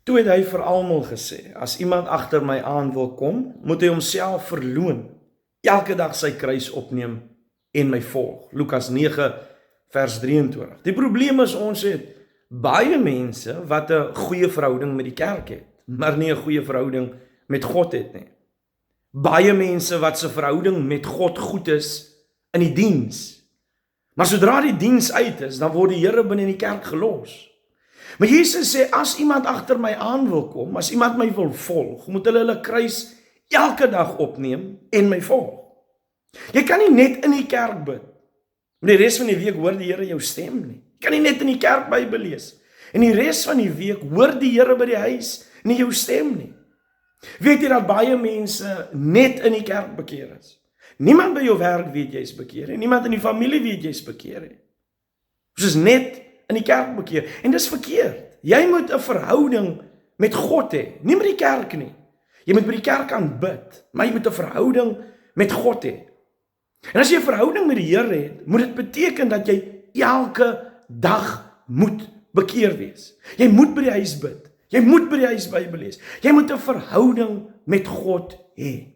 Toe het hy vir almal gesê, as iemand agter my aan wil kom, moet hy homself verloon, elke dag sy kruis opneem en my volg. Lukas 9 vers 23. Die probleem is ons het baie mense wat 'n goeie verhouding met die kerk het, maar nie 'n goeie verhouding met God het nie. Baie mense wat se verhouding met God goed is in die diens. Maar sodra die diens uit is, dan word die Here binne in die kerk gelos. Maar Jesus sê, as iemand agter my aan wil kom, as iemand my wil volg, moet hulle kruis elke dag opneem en my volg. Jy kan nie net in die kerk bid, maar die res van die week hoor die Here jou stem nie. Jy kan nie net in die kerk Bybel lees, en die res van die week hoor die Here by die huis nie jou stem nie. Weet jy dat baie mense net in die kerk bekeer is? Niemand by jou werk weet jy is bekeer, en niemand in die familie weet jy is bekeer. Ons is net in die kerk bekeer, en dis verkeerd. Jy moet 'n verhouding met God hê, nie met die kerk nie. Jy moet by die kerk aanbid, maar jy moet 'n verhouding met God hê. En as jy 'n verhouding met die Here het, moet dit beteken dat jy elke dag moet bekeer wees. Jy moet by die huis bid. Jy moet by die huis Bybel lees. Jy moet 'n verhouding met God hê.